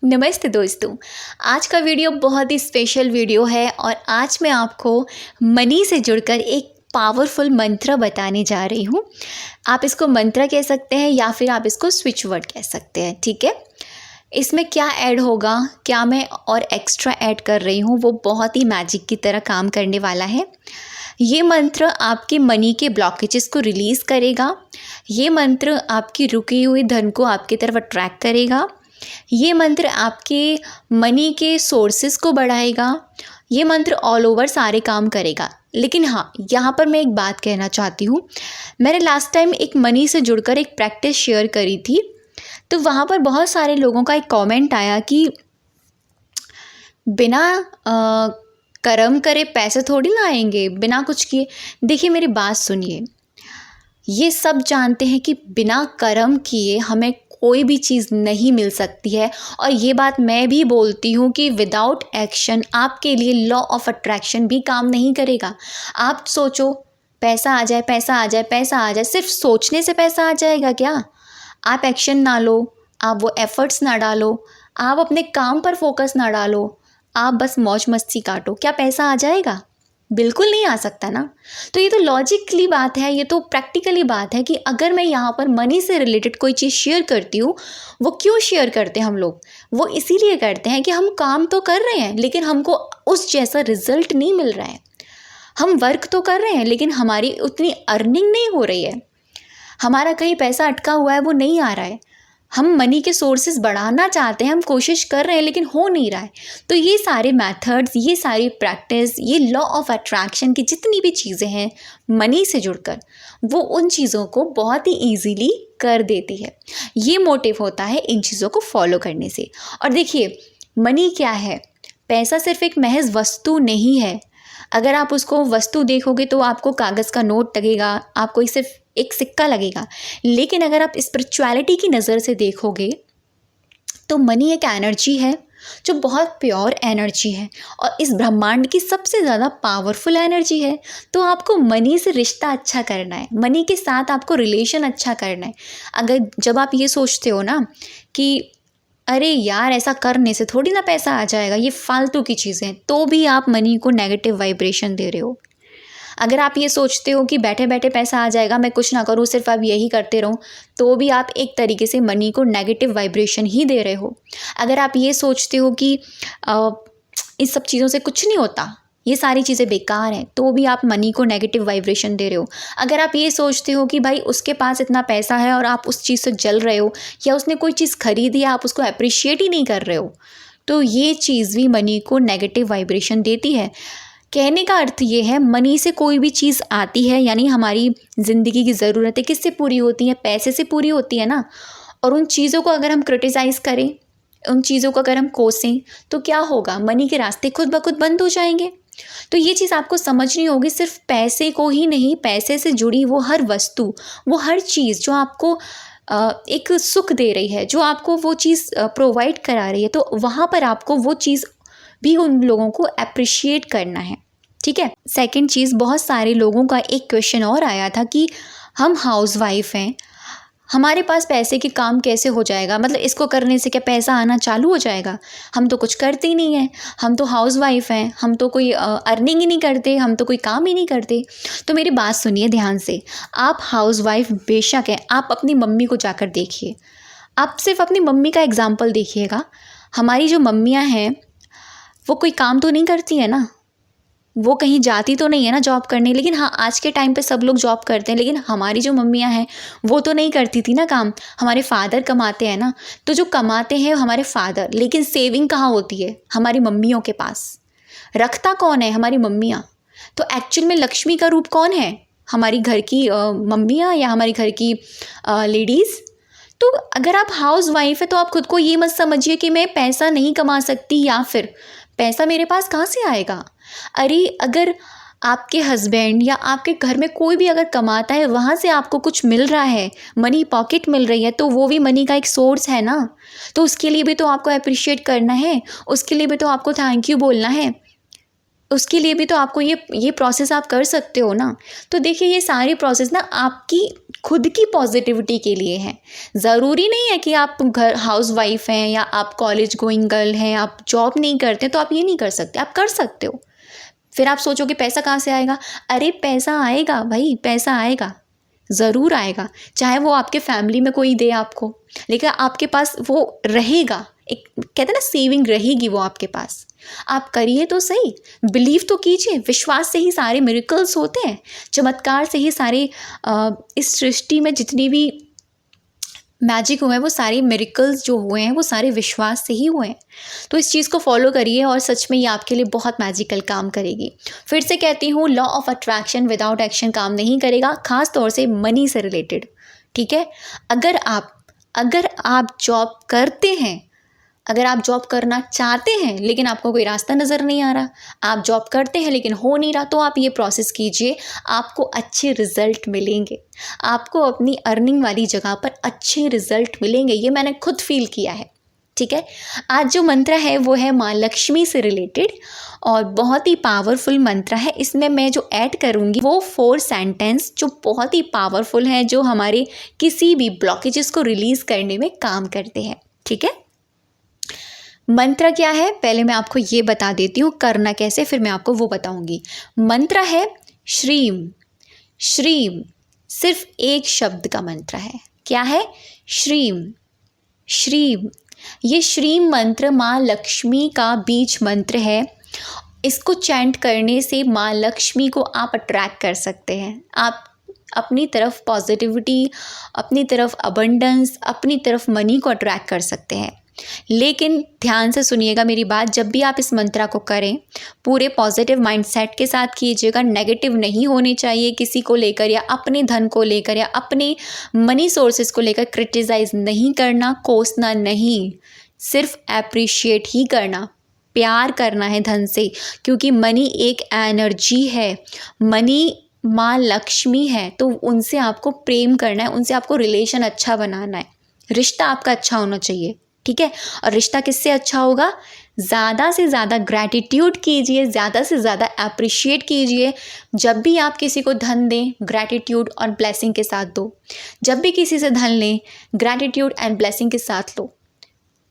नमस्ते दोस्तों। आज का वीडियो बहुत ही स्पेशल वीडियो है और आज मैं आपको मनी से जुड़कर एक पावरफुल मंत्र बताने जा रही हूँ। आप इसको मंत्र कह सकते हैं या फिर आप इसको स्विच वर्ड कह सकते हैं, ठीक है। इसमें क्या ऐड होगा, क्या मैं और एक्स्ट्रा ऐड कर रही हूँ, वो बहुत ही मैजिक की तरह काम करने वाला है। ये मंत्र आपके मनी के ब्लॉकेजेस को रिलीज़ करेगा। ये मंत्र आपकी रुकी हुई धन को आपकी तरफ अट्रैक्ट करेगा। ये मंत्र आपके मनी के सोर्सेस को बढ़ाएगा। ये मंत्र ऑल ओवर सारे काम करेगा। लेकिन हाँ, यहाँ पर मैं एक बात कहना चाहती हूँ। मैंने लास्ट टाइम एक मनी से जुड़कर एक प्रैक्टिस शेयर करी थी, तो वहाँ पर बहुत सारे लोगों का एक कमेंट आया कि बिना कर्म करे पैसे थोड़ी ना आएंगे, बिना कुछ किए। देखिए मेरी बात सुनिए, ये सब जानते हैं कि बिना कर्म किए हमें कोई भी चीज़ नहीं मिल सकती है। और ये बात मैं भी बोलती हूँ कि विदाउट एक्शन आपके लिए लॉ ऑफ अट्रैक्शन भी काम नहीं करेगा। आप सोचो पैसा आ जाए, पैसा आ जाए, पैसा आ जाए, सिर्फ सोचने से पैसा आ जाएगा क्या? आप एक्शन ना लो, आप वो एफर्ट्स ना डालो, आप अपने काम पर फोकस ना डालो, आप बस मौज मस्ती काटो, क्या पैसा आ जाएगा? बिल्कुल नहीं आ सकता ना। तो ये तो लॉजिकली बात है, ये तो प्रैक्टिकली बात है कि अगर मैं यहाँ पर मनी से रिलेटेड कोई चीज़ शेयर करती हूँ, वो क्यों शेयर करते हैं हम लोग? वो इसीलिए करते हैं कि हम काम तो कर रहे हैं लेकिन हमको उस जैसा रिजल्ट नहीं मिल रहा है। हम वर्क तो कर रहे हैं लेकिन हमारी उतनी अर्निंग नहीं हो रही है। हमारा कहीं पैसा अटका हुआ है, वो नहीं आ रहा है। हम मनी के सोर्सेज बढ़ाना चाहते हैं, हम कोशिश कर रहे हैं लेकिन हो नहीं रहा है। तो ये सारे मेथड्स, ये सारी प्रैक्टिस, ये लॉ ऑफ अट्रैक्शन की जितनी भी चीज़ें हैं मनी से जुड़कर, वो उन चीज़ों को बहुत ही ईजीली कर देती है। ये मोटिव होता है इन चीज़ों को फॉलो करने से। और देखिए मनी क्या है? पैसा सिर्फ एक महज वस्तु नहीं है। अगर आप उसको वस्तु देखोगे तो आपको कागज़ का नोट लगेगा, आपको सिर्फ एक सिक्का लगेगा। लेकिन अगर आप स्पिरिचुअलिटी की नज़र से देखोगे तो मनी एक एनर्जी है जो बहुत प्योर एनर्जी है और इस ब्रह्मांड की सबसे ज़्यादा पावरफुल एनर्जी है। तो आपको मनी से रिश्ता अच्छा करना है, मनी के साथ आपको रिलेशन अच्छा करना है। अगर जब आप ये सोचते हो ना कि अरे यार ऐसा करने से थोड़ी ना पैसा आ जाएगा, ये फालतू की चीज़ें, तो भी आप मनी को नेगेटिव वाइब्रेशन दे रहे हो। अगर आप ये सोचते हो कि बैठे बैठे पैसा आ जाएगा, मैं कुछ ना करूँ, सिर्फ आप यही करते रहो, तो भी आप एक तरीके से मनी को नेगेटिव वाइब्रेशन ही दे रहे हो। अगर आप ये सोचते हो कि इस सब चीज़ों से कुछ नहीं होता, ये सारी चीज़ें बेकार हैं, तो भी आप मनी को नेगेटिव वाइब्रेशन दे रहे हो। अगर आप ये सोचते हो कि भाई उसके पास इतना पैसा है और आप उस चीज़ से जल रहे हो, या उसने कोई चीज़ खरीदी आप उसको अप्रिशिएट ही नहीं कर रहे हो, तो ये चीज़ भी मनी को नेगेटिव वाइब्रेशन देती है। कहने का अर्थ ये है, मनी से कोई भी चीज़ आती है, यानी हमारी ज़िंदगी की ज़रूरतें किससे पूरी होती हैं? पैसे से पूरी होती है ना। और उन चीज़ों को अगर हम क्रिटिसाइज़ करें, उन चीज़ों को अगर हम कोसें, तो क्या होगा? मनी के रास्ते खुद ब खुद बंद हो जाएंगे। तो ये चीज़ आपको समझनी होगी। सिर्फ पैसे को ही नहीं, पैसे से जुड़ी वो हर वस्तु, वो हर चीज़ जो आपको एक सुख दे रही है, जो आपको वो चीज़ प्रोवाइड करा रही है, तो वहाँ पर आपको वो चीज़ भी उन लोगों को अप्रिशिएट करना है, ठीक है। सेकंड चीज़, बहुत सारे लोगों का एक क्वेश्चन और आया था कि हम हाउसवाइफ हैं, हमारे पास पैसे के काम कैसे हो जाएगा? मतलब इसको करने से क्या पैसा आना चालू हो जाएगा? हम तो कुछ करते ही नहीं हैं, हम तो हाउसवाइफ हैं, हम तो कोई अर्निंग ही नहीं करते, हम तो कोई काम ही नहीं करते। तो मेरी बात सुनिए ध्यान से। आप हाउसवाइफ बेशक हैं, आप अपनी मम्मी को जाकर देखिए, आप सिर्फ अपनी मम्मी का एग्जाम्पल देखिएगा। हमारी जो मम्मियाँ हैं वो कोई काम तो नहीं करती है ना, वो कहीं जाती तो नहीं है ना जॉब करने। लेकिन हाँ, आज के टाइम पे सब लोग जॉब करते हैं, लेकिन हमारी जो मम्मियाँ हैं वो तो नहीं करती थी ना काम। हमारे फादर कमाते हैं ना, तो जो कमाते हैं हमारे फादर, लेकिन सेविंग कहाँ होती है? हमारी मम्मियों के पास। रखता कौन है? हमारी मम्मियाँ। तो एक्चुअल में लक्ष्मी का रूप कौन है? हमारी घर की मम्मियाँ या हमारी घर की लेडीज़। तो अगर आप हाउस वाइफ है तो आप खुद को ये मत समझिए कि मैं पैसा नहीं कमा सकती या फिर पैसा मेरे पास कहाँ से आएगा। अरे अगर आपके हस्बैंड या आपके घर में कोई भी अगर कमाता है, वहाँ से आपको कुछ मिल रहा है, मनी पॉकेट मिल रही है, तो वो भी मनी का एक सोर्स है ना। तो उसके लिए भी तो आपको अप्रिशिएट करना है, उसके लिए भी तो आपको थैंक यू बोलना है, उसके लिए भी तो आपको ये प्रोसेस आप कर सकते हो ना। तो देखिए ये सारी प्रोसेस ना आपकी खुद की पॉजिटिविटी के लिए हैं। ज़रूरी नहीं है कि आप घर हाउस वाइफ हैं या आप कॉलेज गोइंग गर्ल हैं, आप जॉब नहीं करते तो आप ये नहीं कर सकते, आप कर सकते हो। फिर आप सोचोगे पैसा कहाँ से आएगा? अरे पैसा आएगा भाई, पैसा आएगा, ज़रूर आएगा। चाहे वो आपके फैमिली में कोई दे आपको, लेकिन आपके पास वो रहेगा। एक कहते हैं ना, सेविंग रहेगी वो आपके पास। आप करिए तो सही, बिलीव तो कीजिए। विश्वास से ही सारे मिरेकल्स होते हैं, चमत्कार से ही सारे इस सृष्टि में जितनी भी मैजिक हुए हैं, वो सारे मिरेकल्स जो हुए हैं वो सारे विश्वास से ही हुए हैं। तो इस चीज़ को फॉलो करिए और सच में ये आपके लिए बहुत मैजिकल काम करेगी। फिर से कहती हूँ, law of attraction without action काम नहीं करेगा, खास तौर से मनी से रिलेटेड। ठीक है, अगर आप जॉब करते हैं, अगर आप जॉब करना चाहते हैं लेकिन आपको कोई रास्ता नज़र नहीं आ रहा, आप जॉब करते हैं लेकिन हो नहीं रहा, तो आप ये प्रोसेस कीजिए, आपको अच्छे रिजल्ट मिलेंगे। आपको अपनी अर्निंग वाली जगह पर अच्छे रिजल्ट मिलेंगे, ये मैंने खुद फील किया है। ठीक है, आज जो मंत्र है वो है माँ लक्ष्मी से रिलेटेड और बहुत ही पावरफुल मंत्र है। इसमें मैं जो ऐड करूँगी वो 4 सेंटेंस जो बहुत ही पावरफुल हैं, जो हमारे किसी भी ब्लॉकेजेस को रिलीज़ करने में काम करते हैं। ठीक है, मंत्र क्या है पहले मैं आपको ये बता देती हूँ, करना कैसे फिर मैं आपको वो बताऊँगी। मंत्र है श्रीम। श्रीम सिर्फ एक शब्द का मंत्र है। क्या है? श्रीम। श्रीम, ये श्रीम मंत्र माँ लक्ष्मी का बीज मंत्र है। इसको चैंट करने से माँ लक्ष्मी को आप अट्रैक्ट कर सकते हैं। आप अपनी तरफ पॉजिटिविटी, अपनी तरफ अबंडेंस, अपनी तरफ मनी को अट्रैक्ट कर सकते हैं। लेकिन ध्यान से सुनिएगा मेरी बात, जब भी आप इस मंत्रा को करें पूरे पॉजिटिव माइंडसेट के साथ कीजिएगा। नेगेटिव नहीं होने चाहिए किसी को लेकर, या अपने धन को लेकर, या अपने मनी सोर्सेज को लेकर क्रिटिसाइज नहीं करना, कोसना नहीं, सिर्फ एप्रिशिएट ही करना, प्यार करना है धन से, क्योंकि मनी एक एनर्जी है। मनी माँ लक्ष्मी है, तो उनसे आपको प्रेम करना है, उनसे आपको रिलेशन अच्छा बनाना है, रिश्ता आपका अच्छा होना चाहिए। ठीक है, और रिश्ता किससे अच्छा होगा? ज़्यादा से ज़्यादा ग्रैटिट्यूड कीजिए, ज़्यादा से ज़्यादा अप्रिशिएट कीजिए। जब भी आप किसी को धन दें, ग्रैटिट्यूड और ब्लेसिंग के साथ दो। जब भी किसी से धन लें, ग्रैटिट्यूड एंड ब्लेसिंग के साथ लो।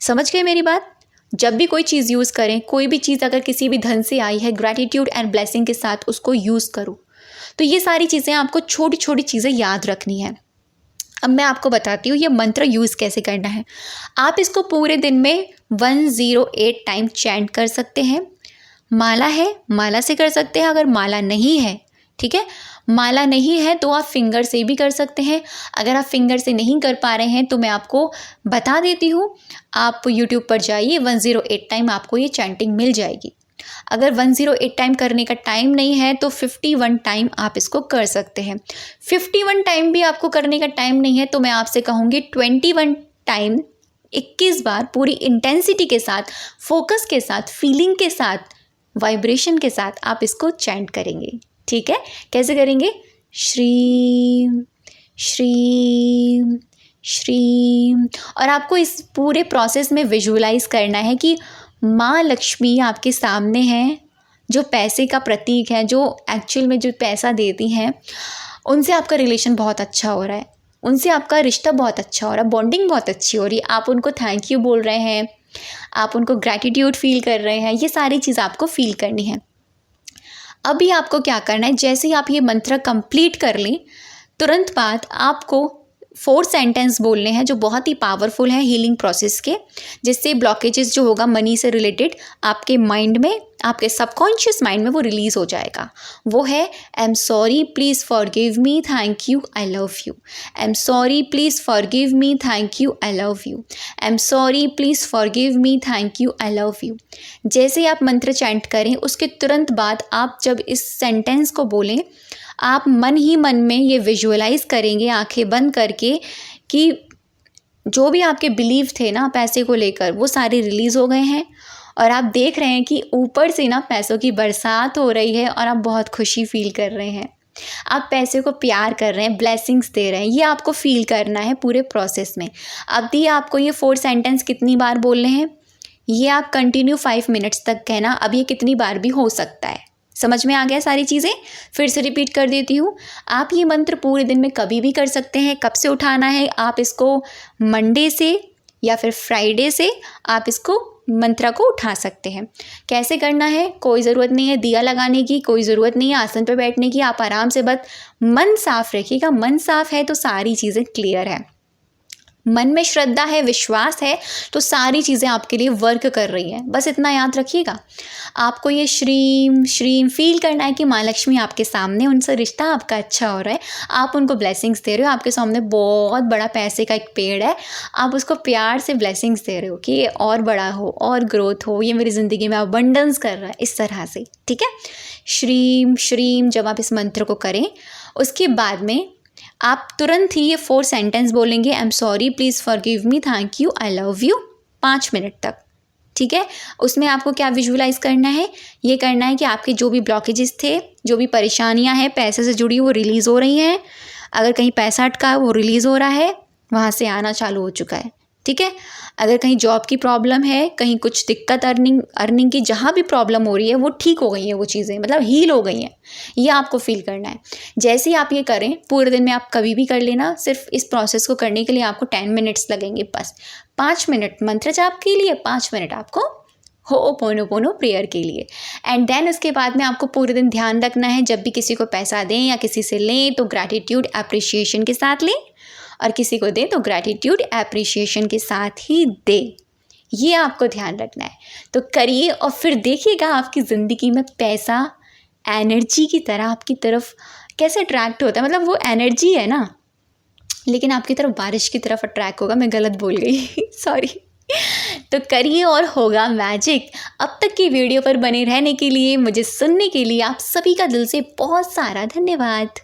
समझ गए मेरी बात? जब भी कोई चीज़ यूज़ करें, कोई भी चीज़ अगर किसी भी धन से आई है, ग्रैटिट्यूड एंड ब्लेसिंग के साथ उसको यूज़ करो। तो ये सारी चीज़ें आपको छोटी छोटी चीज़ें याद रखनी है। अब मैं आपको बताती हूँ ये मंत्र यूज़ कैसे करना है। आप इसको पूरे दिन में 108 टाइम चैंट कर सकते हैं। माला है, माला से कर सकते हैं। अगर माला नहीं है, ठीक है, माला नहीं है तो आप फिंगर से भी कर सकते हैं। अगर आप फिंगर से नहीं कर पा रहे हैं तो मैं आपको बता देती हूँ, आप यूट्यूब पर जाइए, 108 टाइम आपको ये चैंटिंग मिल जाएगी। अगर 108 टाइम करने का टाइम नहीं है तो 51 टाइम आप इसको कर सकते हैं। 51 टाइम भी आपको करने का टाइम नहीं है तो मैं आपसे कहूँगी 21 टाइम, 21 बार पूरी इंटेंसिटी के साथ, फोकस के साथ, फीलिंग के साथ, वाइब्रेशन के साथ आप इसको चैंट करेंगे। ठीक है, कैसे करेंगे? श्रीम श्रीम श्रीम। और आपको इस पूरे प्रोसेस में विजुअलाइज करना है कि माँ लक्ष्मी आपके सामने हैं, जो पैसे का प्रतीक है, जो एक्चुअल में जो पैसा देती हैं, उनसे आपका रिलेशन बहुत अच्छा हो रहा है, उनसे आपका रिश्ता बहुत अच्छा हो रहा है, बॉन्डिंग बहुत अच्छी हो रही है। आप उनको थैंक यू बोल रहे हैं, आप उनको ग्रैटिट्यूड फील कर रहे हैं, ये सारी चीज़ आपको फील करनी है। अभी आपको क्या करना है, जैसे ही आप ये मंत्र कंप्लीट कर लें, तुरंत बाद आपको 4 सेंटेंस बोलने हैं जो बहुत ही पावरफुल हैं हीलिंग प्रोसेस के, जिससे ब्लॉकेजेस जो होगा मनी से रिलेटेड आपके माइंड में, आपके सबकॉन्शियस माइंड में वो रिलीज़ हो जाएगा। वो है I am sorry, please forgive me, thank you, I love you. I am sorry, please forgive me, thank you, I love you. I am sorry, please forgive me, thank you, I love you. जैसे ही आप मंत्र chant करें, उसके तुरंत बाद आप जब इस सेंटेंस को बोलें, आप मन ही मन में ये विजुअलाइज करेंगे आंखें बंद करके कि जो भी आपके बिलीव थे ना पैसे को लेकर, वो सारे रिलीज़ हो गए हैं और आप देख रहे हैं कि ऊपर से ना पैसों की बरसात हो रही है और आप बहुत खुशी फील कर रहे हैं। आप पैसे को प्यार कर रहे हैं, ब्लेसिंग्स दे रहे हैं, ये आपको फील करना है पूरे प्रोसेस में। अब भी आपको ये 4 सेंटेंस कितनी बार बोलने हैं, ये आप कंटिन्यू 5 मिनट्स तक कहना। अब ये कितनी बार भी हो सकता है, समझ में आ गया सारी चीज़ें? फिर से रिपीट कर देती हूँ। आप ये मंत्र पूरे दिन में कभी भी कर सकते हैं। कब से उठाना है? आप इसको मंडे से या फिर फ्राइडे से आप इसको मंत्रा को उठा सकते हैं। कैसे करना है? कोई ज़रूरत नहीं है दिया लगाने की, कोई ज़रूरत नहीं है आसन पर बैठने की। आप आराम से बस मन साफ रखिएगा। मन साफ है तो सारी चीज़ें क्लियर है। मन में श्रद्धा है, विश्वास है, तो सारी चीज़ें आपके लिए वर्क कर रही हैं। बस इतना याद रखिएगा। आपको ये श्रीम श्रीम फील करना है कि माँ लक्ष्मी आपके सामने, उनसे रिश्ता आपका अच्छा हो रहा है, आप उनको ब्लेसिंग्स दे रहे हो। आपके सामने बहुत बड़ा पैसे का एक पेड़ है, आप उसको प्यार से ब्लेसिंग्स दे रहे हो कि ये और बड़ा हो और ग्रोथ हो, ये मेरी ज़िंदगी में अबंडेंस कर रहा है, इस तरह से। ठीक है, श्रीम श्रीम जब आप इस मंत्र को करें, उसके बाद में आप तुरंत ही ये 4 सेंटेंस बोलेंगे। I am sorry, please forgive me, thank you, I love you, 5 minute तक। ठीक है, उसमें आपको क्या विजुअलाइज करना है? ये करना है कि आपके जो भी ब्लॉकेजेस थे, जो भी परेशानियां हैं पैसे से जुड़ी, वो रिलीज़ हो रही हैं। अगर कहीं पैसा अटका है वो रिलीज़ हो रहा है, वहाँ से आना चालू हो चुका है। ठीक है, अगर कहीं जॉब की प्रॉब्लम है, कहीं कुछ दिक्कत अर्निंग की जहाँ भी प्रॉब्लम हो रही है वो ठीक हो गई है, वो चीज़ें मतलब हील हो गई हैं। ये आपको फील करना है। जैसे ही आप ये करें, पूरे दिन में आप कभी भी कर लेना। सिर्फ इस प्रोसेस को करने के लिए आपको 10 मिनट्स लगेंगे बस। 5 मिनट मंत्र जाप के लिए, 5 मिनट आपको होओपोनोपोनो प्रेयर के लिए। एंड देन उसके बाद में आपको पूरे दिन ध्यान रखना है, जब भी किसी को पैसा दें या किसी से लें तो ग्रैटिट्यूड एप्रिशिएशन के साथ लें, और किसी को दें तो ग्रैटिट्यूड एप्रिशिएशन के साथ ही दें। ये आपको ध्यान रखना है। तो करिए और फिर देखिएगा आपकी ज़िंदगी में पैसा एनर्जी की तरह आपकी तरफ कैसे अट्रैक्ट होता है। मतलब वो एनर्जी है ना, लेकिन आपकी तरफ बारिश की तरफ अट्रैक्ट होगा। मैं गलत बोल गई सॉरी। तो करिए और होगा मैजिक। अब तक की वीडियो पर बने रहने के लिए, मुझे सुनने के लिए आप सभी का दिल से बहुत सारा धन्यवाद।